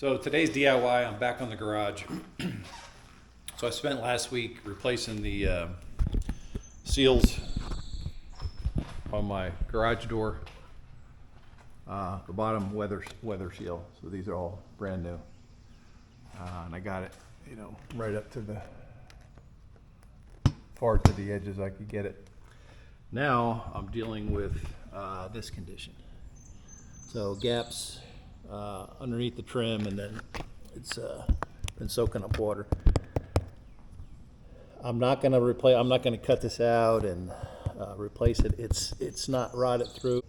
So today's DIY, I'm back on the garage. So I spent last week replacing the seals on my garage door, the bottom weather seal. So these are all brand new, and I got it, right up to the far to the edges I could get it. Now I'm dealing with this condition. So gaps underneath the trim, and then it's been soaking up water. I'm not going to cut this out and replace it. It's not rotted through.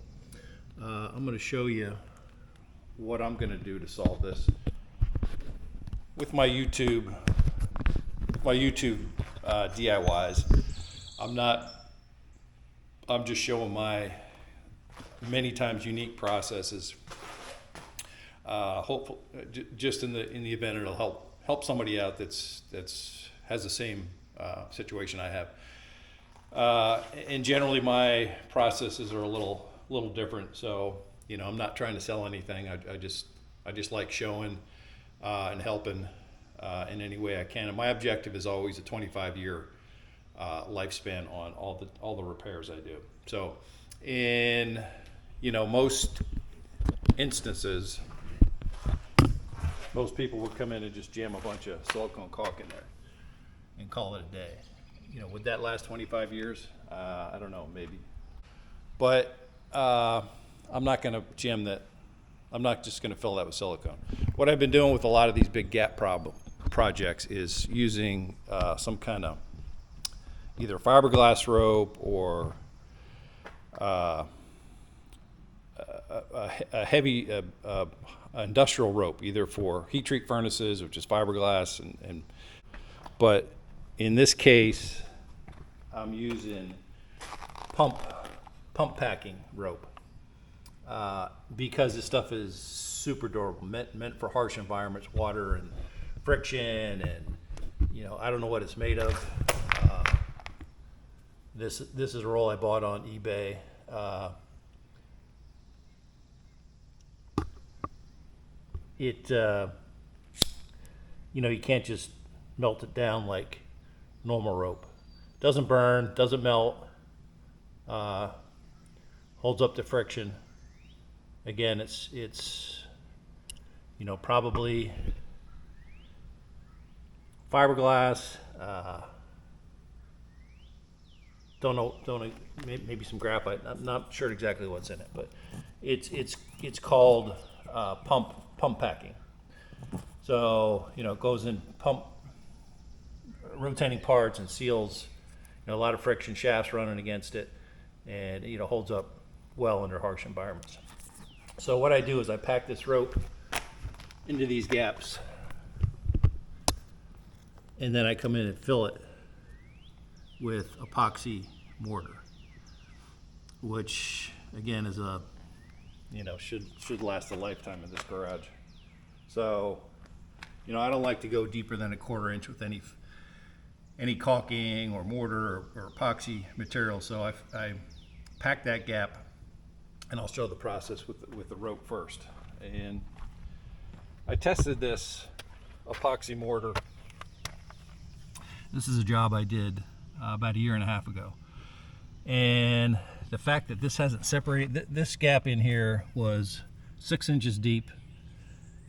I'm going to show you what I'm going to do to solve this with my YouTube DIYs. I'm just showing my many times unique processes. Hopefully, just in the event it'll help somebody out that's has the same situation I have. And generally, my processes are a little different. So I'm not trying to sell anything. I just like showing and helping in any way I can. And my objective is always a 25-year lifespan on all the repairs I do. So in most instances, most people would come in and just jam a bunch of silicone caulk in there and call it a day. Would that last 25 years? I don't know, maybe. But I'm not going to jam that. I'm not just going to fill that with silicone. What I've been doing with a lot of these big gap projects is using some kind of either fiberglass rope or a heavy industrial rope, either for heat treat furnaces, which is fiberglass, but in this case, I'm using pump packing rope because this stuff is super durable, meant for harsh environments, water and friction, and I don't know what it's made of. This is a roll I bought on eBay. You can't just melt it down like normal rope. Doesn't burn, doesn't melt, holds up to friction. Again, it's probably fiberglass. Don't know, maybe some graphite. I'm not sure exactly what's in it, but it's called pump packing. So it goes in rotating parts and seals. A lot of friction, shafts running against it, and holds up well under harsh environments. So what I do is I pack this rope into these gaps, and then I come in and fill it with epoxy mortar, which again is should last a lifetime in this garage. So I don't like to go deeper than a 1/4 inch with any caulking or mortar or epoxy material. So I pack that gap, and I'll show the process with the rope first. And I tested this epoxy mortar. This is a job I did about 1.5 years ago, and the fact that this hasn't separated, this gap in here was 6 inches deep.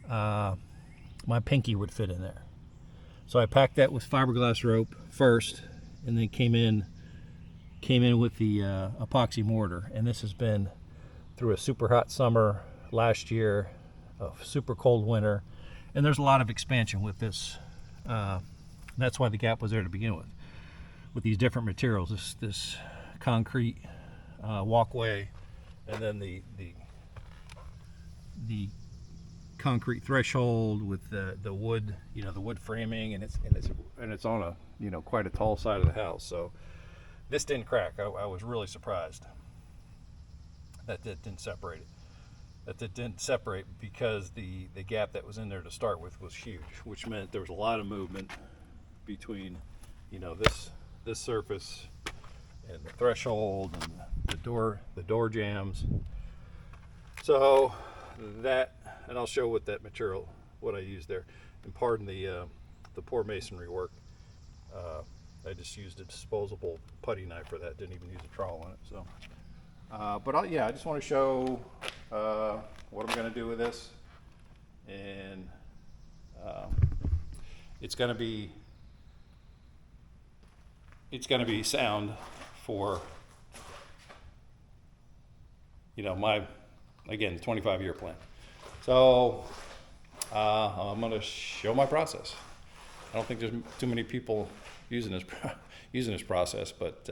My pinky would fit in there. So I packed that with fiberglass rope first, and then came in with the epoxy mortar. And this has been through a super hot summer last year, a super cold winter, and there's a lot of expansion with this. That's why the gap was there to begin with these different materials. This concrete walkway, and then the concrete threshold with the wood, the wood framing, and it's on a quite a tall side of the house. So this didn't crack. I was really surprised that it didn't separate it. That it didn't separate because the gap that was in there to start with was huge, which meant there was a lot of movement between this surface and the threshold and the door jams. So that, and I'll show what that material what I used there. And pardon the poor masonry work. I just used a disposable putty knife for that. Didn't even use a trowel on it. So, yeah, I just want to show what I'm going to do with this, and it's going to be sound for, my, again, 25-year plan. So I'm going to show my process. I don't think there's too many people using this process, but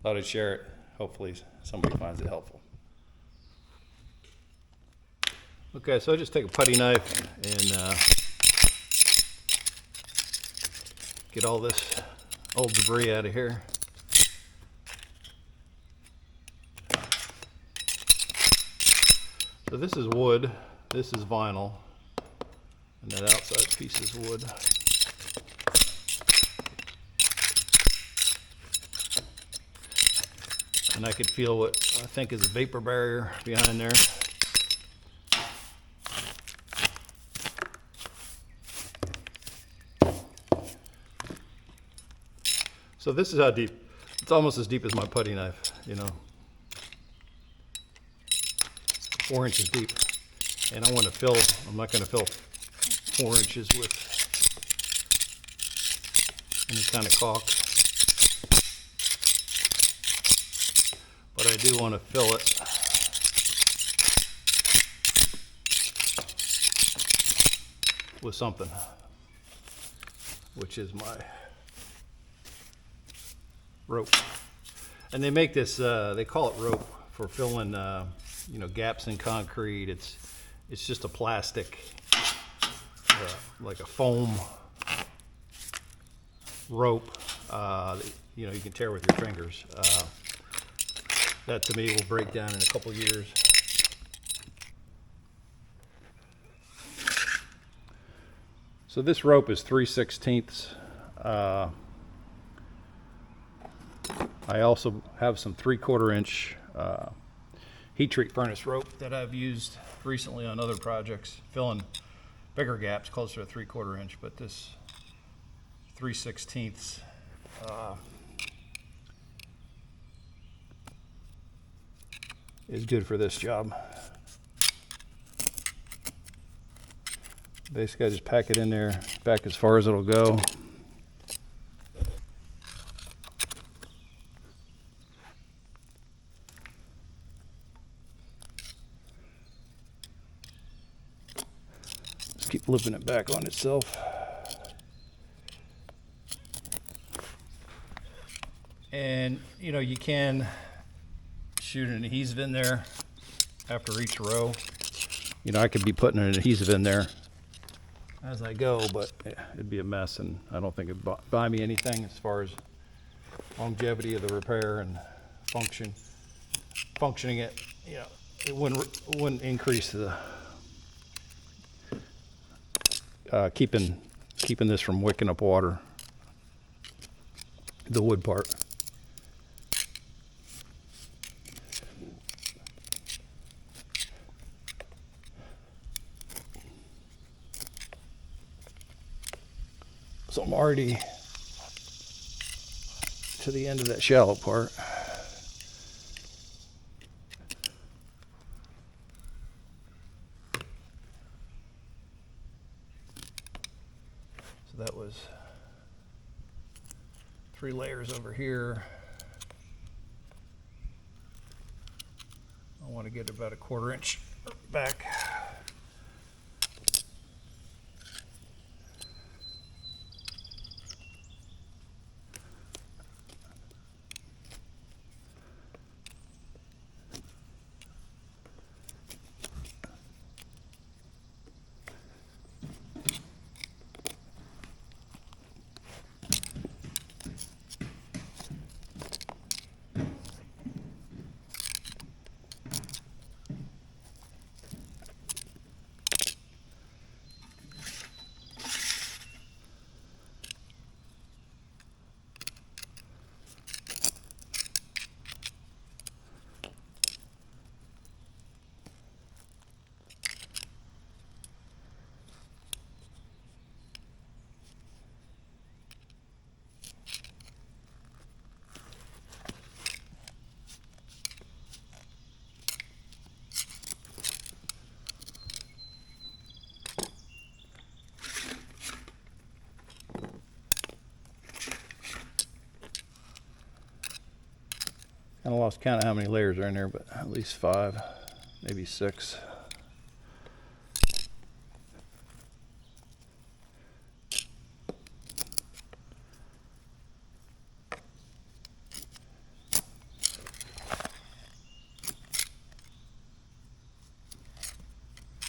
thought I'd share it. Hopefully somebody finds it helpful. Okay, so I just take a putty knife and get all this old debris out of here. So this is wood, this is vinyl, and that outside piece is wood. And I could feel what I think is a vapor barrier behind there. So this is how deep. It's almost as deep as my putty knife, 4 inches deep. And I want to fill, I'm not going to fill 4 inches with any kind of caulk. But I do want to fill it with something, which is my rope. And they make this, they call it rope for filling, gaps in concrete. It's just a plastic, like a foam rope, you can tear with your fingers. That to me will break down in a couple years. So this rope is 3/16. I also have some 3/4 inch heat treat furnace rope that I've used recently on other projects, filling bigger gaps closer to 3/4 inch, but this 3/16 is good for this job. Basically I just pack it in there back as far as it'll go. Just keep looping it back on itself. And you can shoot an adhesive in there after each row. I could be putting an adhesive in there as I go, but it'd be a mess, and I don't think it'd buy me anything as far as longevity of the repair and functioning it. It wouldn't increase the keeping this from wicking up water, the wood part. So I'm already to the end of that shallow part. So that was 3 layers over here. I want to get about a 1/4 inch back. lost count of how many layers are in there, but at least 5, maybe 6.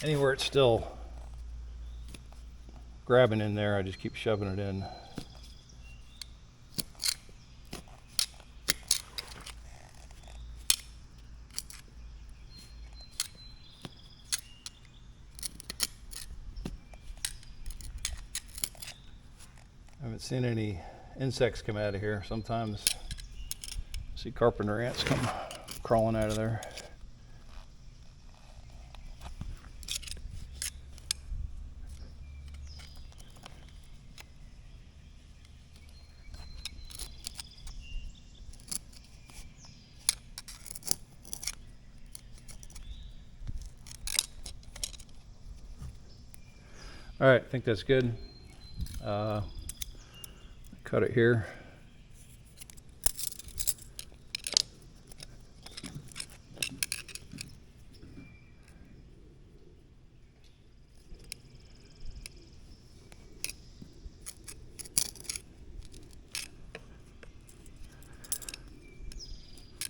Anywhere it's still grabbing in there, I just keep shoving it in. I haven't seen any insects come out of here. Sometimes I see carpenter ants come crawling out of there. All right, I think that's good. Cut it here.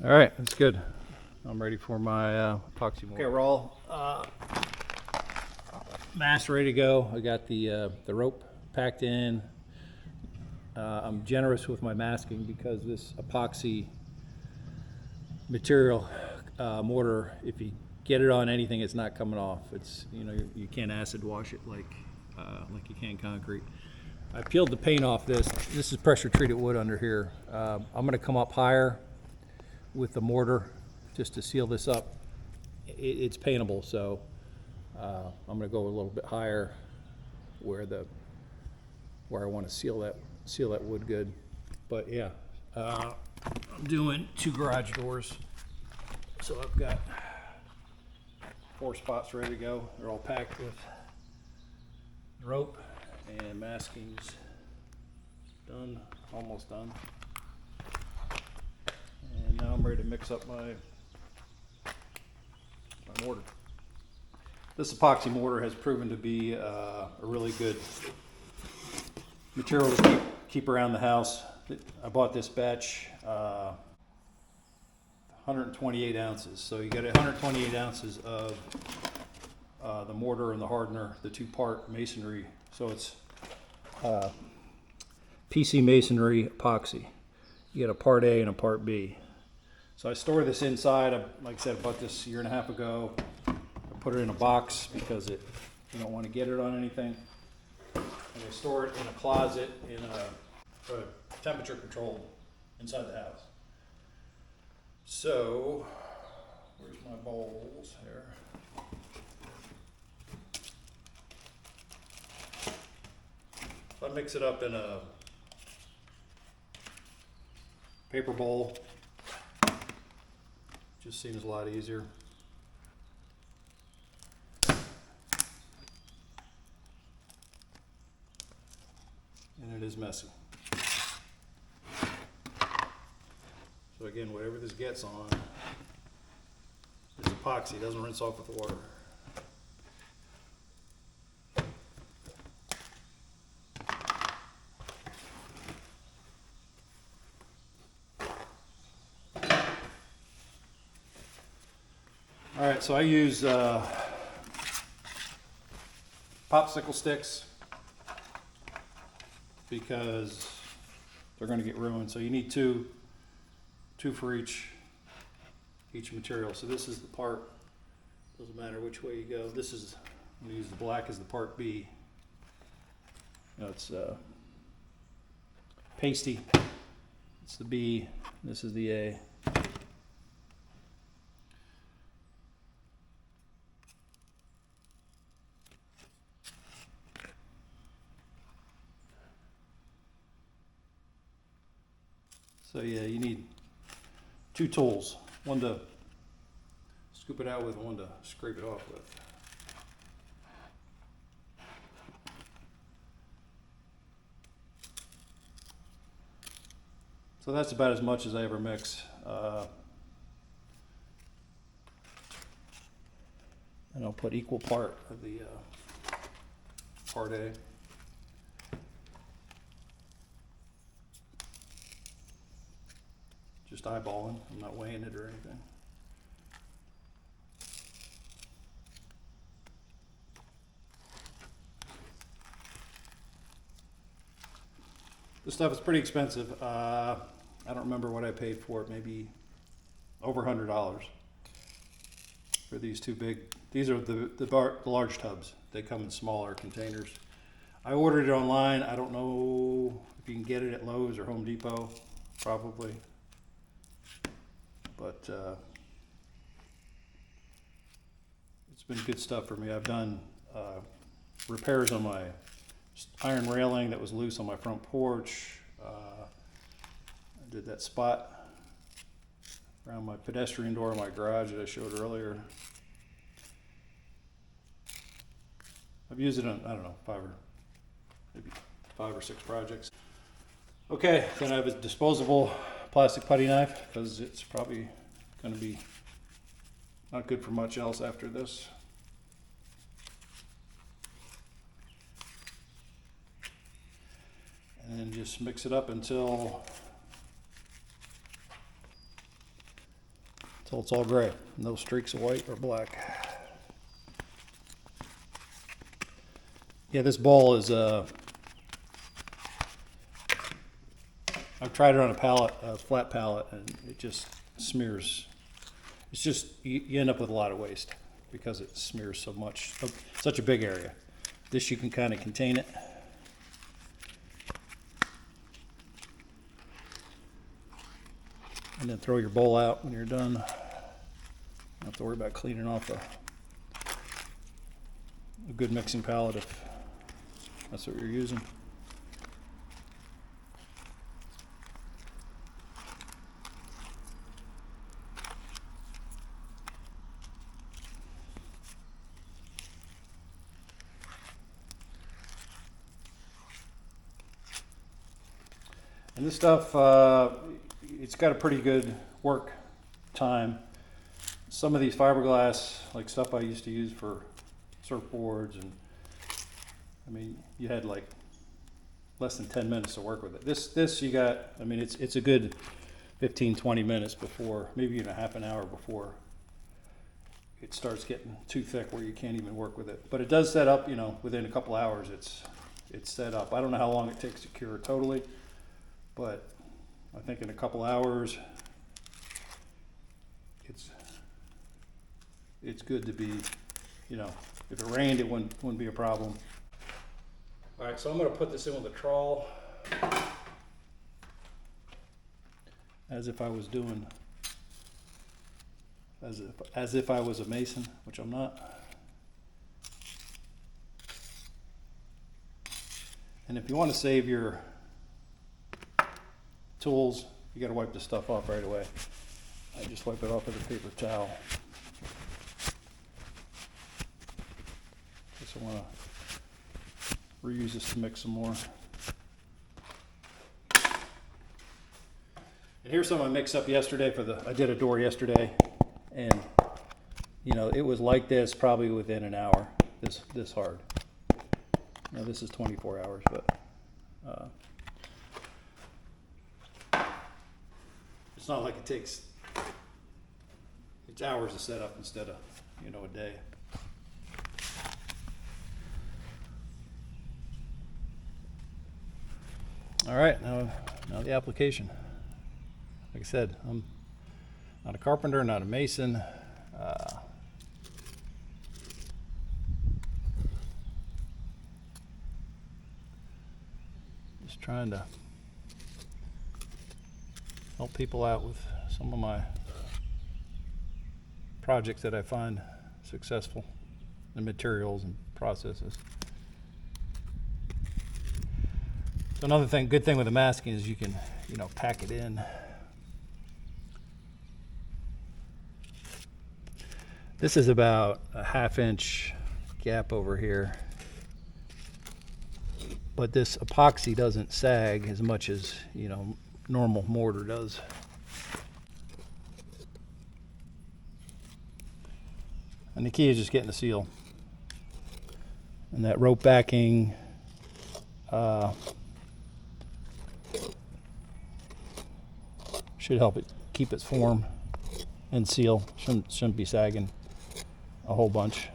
All right, that's good. I'm ready for my epoxy mold. Okay, we're all mass ready to go. I got the rope packed in. I'm generous with my masking because this epoxy material mortar, if you get it on anything, it's not coming off. It's, you know, you can't acid wash it like you can concrete. I peeled the paint off this. This is pressure treated wood under here. I'm going to come up higher with the mortar just to seal this up. It's paintable, so I'm going to go a little bit higher where I want to seal that wood good. But yeah, I'm doing 2 garage doors, so I've got 4 spots ready to go. They're all packed with rope and maskings. Done, almost done. And now I'm ready to mix up my mortar. This epoxy mortar has proven to be a really good material to keep around the house. I bought this batch 128 ounces. So you got 128 ounces of the mortar and the hardener, the 2-part masonry. So it's PC masonry epoxy. You get a part A and a part B. So I store this inside. Like I said, I bought this a year and a half ago. I put it in a box because you don't want to get it on anything. And I store it in a closet in a temperature controlled inside the house. So, where's my bowls here? So I mix it up in a paper bowl. Just seems a lot easier. And it is messy. So again, whatever this gets on, it's epoxy, it doesn't rinse off with water. All right, so I use popsicle sticks because they're going to get ruined. So you need two for each material. So this is the part, doesn't matter which way you go. This is, I'm going to use the black as the part B. You know, it's pasty. It's the B, this is the A. So yeah, you need 2 tools, one to scoop it out with, one to scrape it off with. So that's about as much as I ever mix. I'll put equal part of the part A. Just eyeballing, I'm not weighing it or anything. This stuff is pretty expensive. I don't remember what I paid for it, maybe over $100 for these two big. These are the large tubs. They come in smaller containers. I ordered it online. I don't know if you can get it at Lowe's or Home Depot, probably. But it's been good stuff for me. I've done repairs on my iron railing that was loose on my front porch. I did that spot around my pedestrian door in my garage that I showed earlier. I've used it on, I don't know, maybe five or six projects. Okay, then I have a disposable plastic putty knife because it's probably going to be not good for much else after this. And then just mix it up until it's all gray. No streaks of white or black. Yeah, this bowl is I've tried it on a pallet, a flat pallet, and it just smears. It's just you end up with a lot of waste because it smears so much, such a big area. This you can kind of contain it. And then throw your bowl out when you're done. Don't have to worry about cleaning off a good mixing pallet if that's what you're using. And this stuff, it's got a pretty good work time. Some of these fiberglass, like stuff I used to use for surfboards, and I mean, you had like less than 10 minutes to work with it. This you got, I mean, it's a good 15, 20 minutes before, maybe even a half an hour before it starts getting too thick where you can't even work with it. But it does set up, you know, within a couple hours it's set up. I don't know how long it takes to cure totally, but I think in a couple hours it's good to be, you know, if it rained it wouldn't be a problem. All right, so I'm going to put this in with a trawl as if I was doing, as if I was a mason, which I'm not. And if you want to save your tools, you got to wipe this stuff off right away. I just wipe it off with a paper towel. Just want to reuse this to mix some more. And here's some I mixed up yesterday I did a door yesterday, and you know, it was like this probably within an hour, this hard. Now this is 24 hours, but it's not like it's hours to set up instead of, you know, a day. All right, now the application. Like I said, I'm not a carpenter, not a mason. Just trying to help people out with some of my projects that I find successful, the materials and processes. So another good thing with the masking is you can, you know, pack it in. This is about a 1/2 inch gap over here, but this epoxy doesn't sag as much as, you know, normal mortar does. And And the key is just getting the seal. And that rope backing should help it keep its form and seal. Shouldn't be sagging a whole bunch.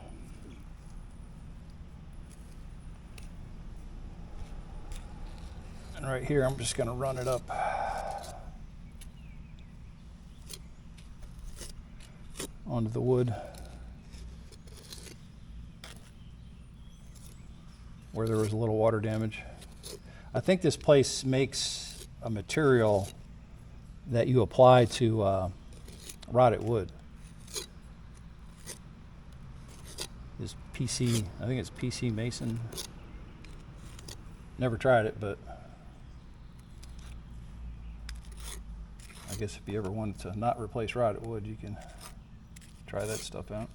And right here, I'm just going to run it up onto the wood where there was a little water damage. I think this place makes a material that you apply to rotted wood. This PC, I think it's PC Mason. Never tried it, but I guess if you ever wanted to not replace rotted wood, you can try that stuff out.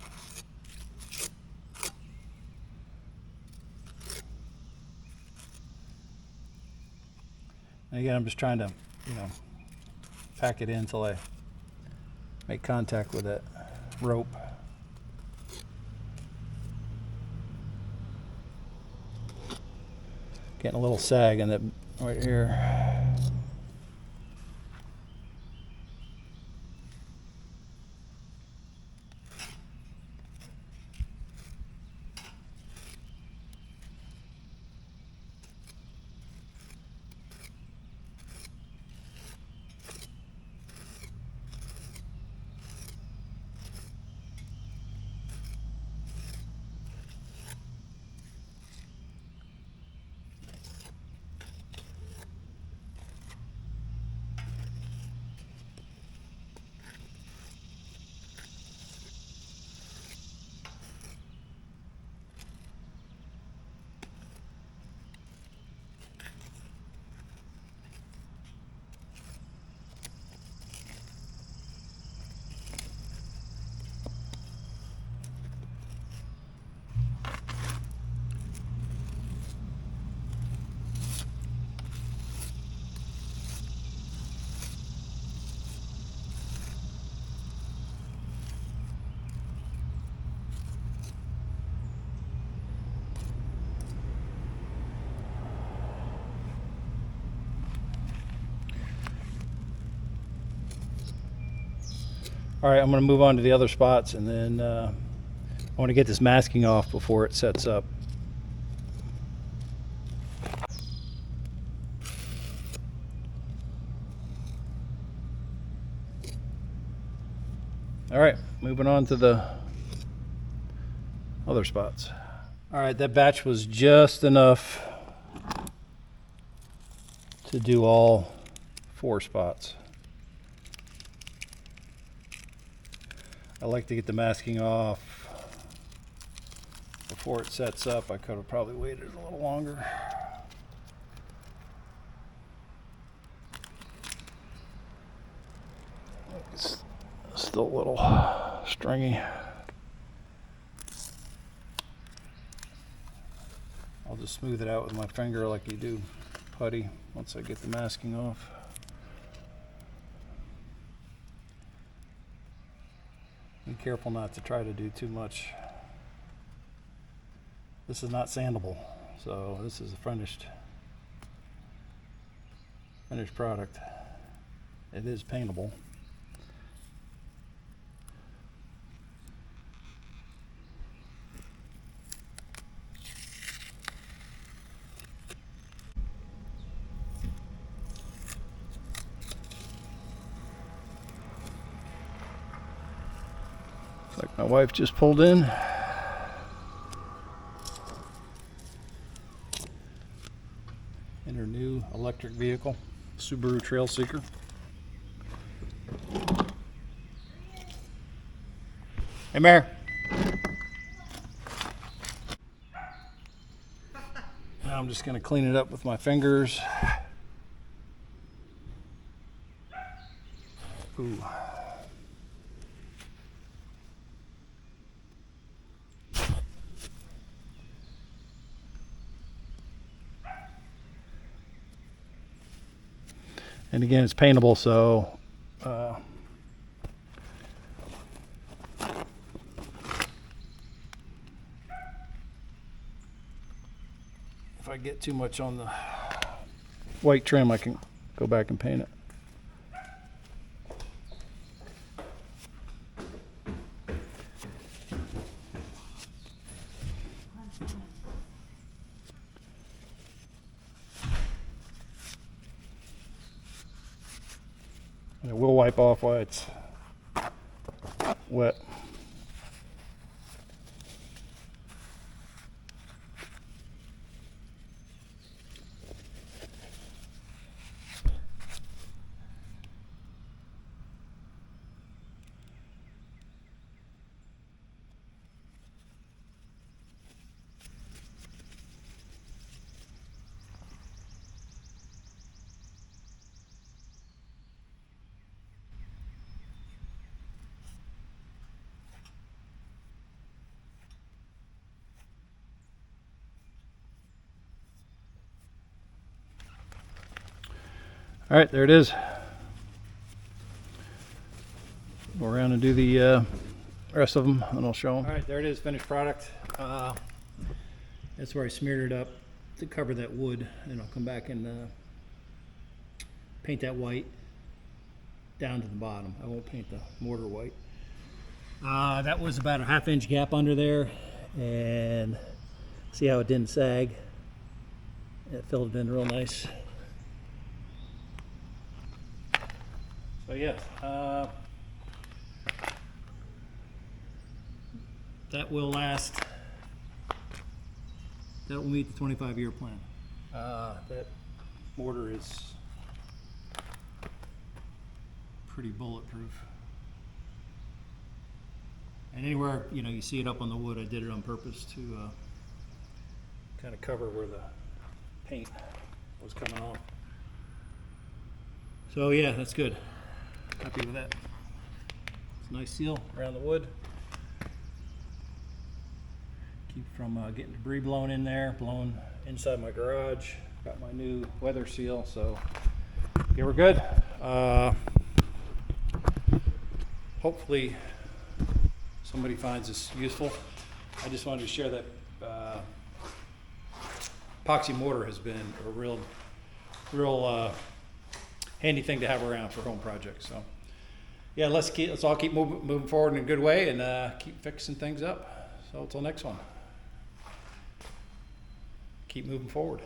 And again, I'm just trying to, pack it in until I make contact with that rope. Getting a little sag in that right here. All right, I'm going to move on to the other spots, and then I want to get this masking off before it sets up. All right, moving on to the other spots. All right, that batch was just enough to do all 4 spots. I like to get the masking off before it sets up. I could have probably waited a little longer. It's still a little stringy. I'll just smooth it out with my finger like you do putty once I get the masking off. Be careful not to try to do too much. This is not sandable, so this is a finished product. It is paintable. Like my wife just pulled in. In her new electric vehicle, Subaru Trail Seeker. Hey, Mare. Now I'm just going to clean it up with my fingers. Ooh. And again, it's paintable, so If I get too much on the white trim, I can go back and paint it. And it will wipe off while it's wet. All right, there it is. Go around and do the rest of them, and I'll show them. All right, there it is, finished product. That's where I smeared it up to cover that wood, and I'll come back and paint that white down to the bottom. I won't paint the mortar white. That was about a 1/2 inch gap under there, and see how it didn't sag? It filled it in real nice. So yeah, that will last. That will meet the 25-year plan. That mortar is pretty bulletproof. And anywhere you see it up on the wood, I did it on purpose to kind of cover where the paint was coming off. So yeah, that's good. Happy with that. It's a nice seal around the wood. Keep from getting debris blown in there, blown inside my garage. Got my new weather seal, so yeah, we're good. Hopefully somebody finds this useful. I just wanted to share that epoxy mortar has been a real handy thing to have around for home projects. So yeah, let's all keep moving forward in a good way and keep fixing things up. So until next one, keep moving forward.